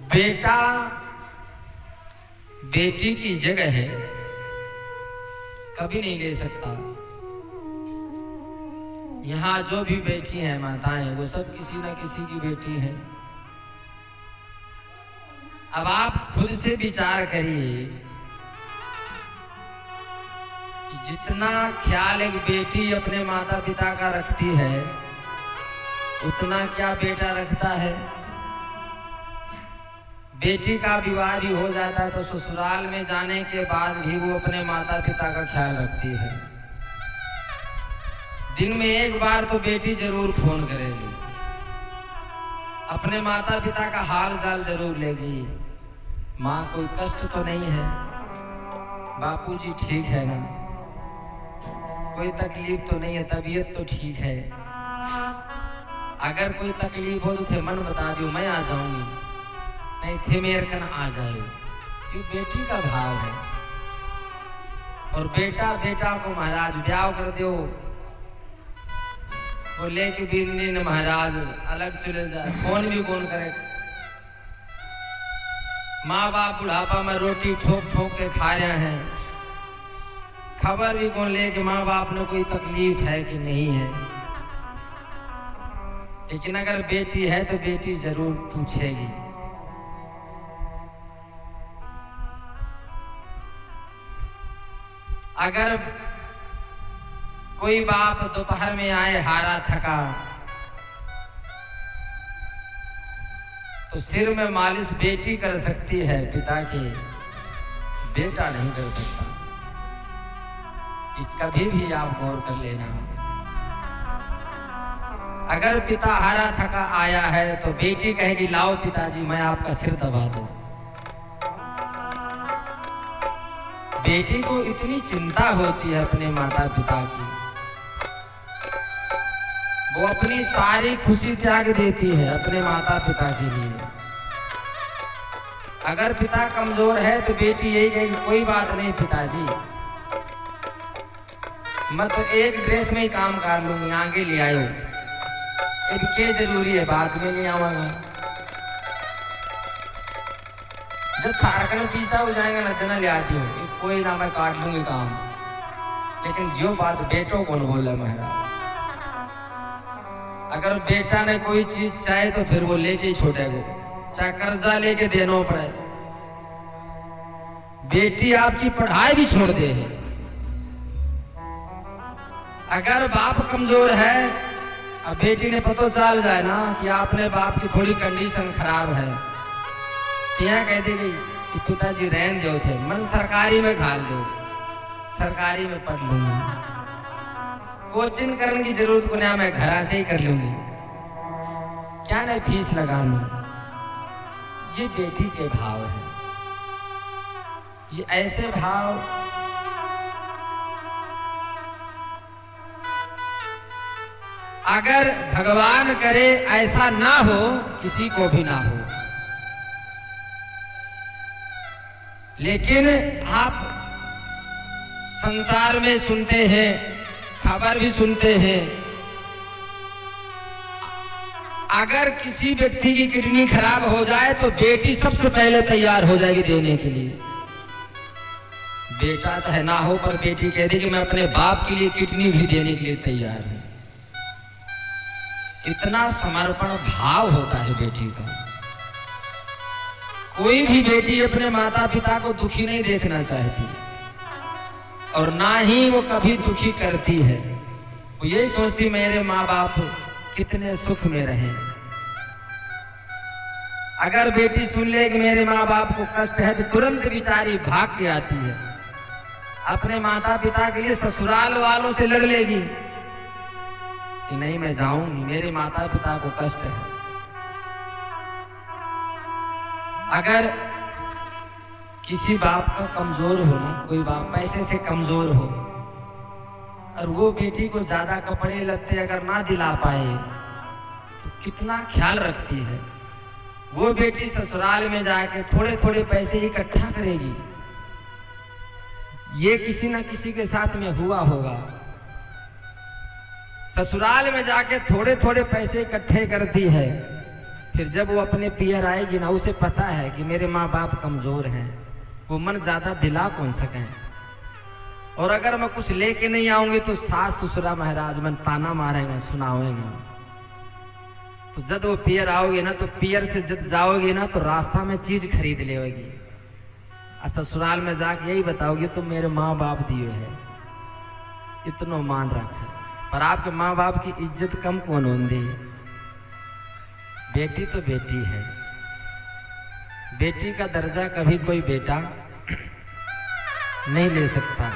बेटा बेटी की जगह है कभी नहीं ले सकता। यहाँ जो भी बैठी हैं माताएं वो सब किसी न किसी की बेटी हैं। अब आप खुद से विचार करिए कि जितना ख्याल एक बेटी अपने माता पिता का रखती है उतना क्या बेटा रखता है। बेटी का विवाह भी हो जाता है तो ससुराल में जाने के बाद भी वो अपने माता पिता का ख्याल रखती है। दिन में एक बार तो बेटी जरूर फोन करेगी, अपने माता पिता का हाल चाल जरूर लेगी। माँ कोई कष्ट तो नहीं है, बापूजी ठीक है ना, कोई तकलीफ तो नहीं है, तबीयत तो ठीक है। अगर कोई तकलीफ हो तो थे मन बता दियो, मैं आ जाऊंगी, नहीं थे मेरे कन आ जाओ। ये बेटी का भाव है। और बेटा बेटा को महाराज ब्याह कर दो, वो लेके बिंदी महाराज अलग चले जाए, फोन भी कौन करे। माँ बाप बुढ़ापा में रोटी ठोक ठोक के खा रहे हैं, खबर भी कौन ले कि माँ बाप ने कोई तकलीफ है कि नहीं है। लेकिन अगर बेटी है तो बेटी जरूर पूछेगी। अगर कोई बाप दोपहर में आए हारा थका तो सिर में मालिश बेटी कर सकती है पिता के, बेटा नहीं कर सकता। कि कभी भी आप गौर कर लेना, अगर पिता हारा थका आया है तो बेटी कहेगी लाओ पिताजी मैं आपका सिर दबा दूं। बेटी को इतनी चिंता होती है अपने माता पिता की, वो अपनी सारी खुशी त्याग देती है अपने माता पिता के लिए। अगर पिता कमजोर है तो बेटी यही कहेगी कोई बात नहीं पिताजी, मैं तो एक ड्रेस में ही काम कर लूंगी, आगे ले आयो, अब क्या जरूरी है बाद में ले आऊंगा। जब थारकन पीसा हो जाएगा ना जना ले आती हो, कोई ना मैं काट लूंगी काम। लेकिन जो बात बेटों को न बोले महाराज, अगर बेटा ने कोई चीज चाहे तो फिर वो लेके ही छोड़ेगा, चाहे कर्जा लेके देना पड़े। बेटी आपकी पढ़ाई भी छोड़ दे है। अगर बाप कमजोर है, अब बेटी ने पता चल जाए ना कि आपने बाप की थोड़ी कंडीशन खराब है, यहाँ कह दी गई कि पिताजी रहन दो थे, मन सरकारी में घाल दो, सरकारी में पढ़ लूंगी, कोचिंग करने की जरूरत को नहीं, मैं घर से ही कर लूंगी, क्या नहीं फीस लगा लूं। ये बेटी के भाव है। ये ऐसे भाव अगर भगवान करे ऐसा ना हो, किसी को भी ना हो। लेकिन आप संसार में सुनते हैं, खबर भी सुनते हैं, अगर किसी व्यक्ति की किडनी खराब हो जाए तो बेटी सबसे पहले तैयार हो जाएगी देने के लिए। बेटा चाहे ना हो पर बेटी कह देगी मैं अपने बाप के लिए किडनी भी देने के लिए तैयार हूं। इतना समर्पण भाव होता है बेटी का। कोई भी बेटी अपने माता पिता को दुखी नहीं देखना चाहती और ना ही वो कभी दुखी करती है। वो यही सोचती मेरे माँ बाप कितने सुख में रहें। अगर बेटी सुन ले कि मेरे माँ बाप को कष्ट है तो तुरंत बेचारी भाग के आती है, अपने माता पिता के लिए ससुराल वालों से लड़ लेगी कि नहीं मैं जाऊंगी, मेरे माता पिता को कष्ट है। अगर किसी बाप का कमजोर हो ना, कोई बाप पैसे से कमजोर हो और वो बेटी को ज्यादा कपड़े लत्ते अगर ना दिला पाए तो कितना ख्याल रखती है। वो बेटी ससुराल में जाके थोड़े थोड़े पैसे इकट्ठा करेगी। ये किसी ना किसी के साथ में हुआ होगा। ससुराल में जाके थोड़े थोड़े पैसे इकट्ठे करती है, फिर जब वो अपने पियर आएगी ना, उसे पता है कि मेरे माँ बाप कमजोर हैं, वो मन ज्यादा दिला कौन सके। और अगर मैं कुछ लेके नहीं आऊंगी तो सास ससुरा महाराज मन ताना मारेंगे, सुनावेंगे। तो जब वो पियर आओगे ना, तो पियर से जब जाओगे ना, तो रास्ता में चीज खरीद लेगी, और ससुराल में जाके यही बताओगे तुम मेरे माँ बाप दिए है, इतना मान रखा। पर आपके माँ बाप की इज्जत कम कौन होती है। बेटी तो बेटी है, बेटी का दर्जा कभी कोई बेटा नहीं ले सकता।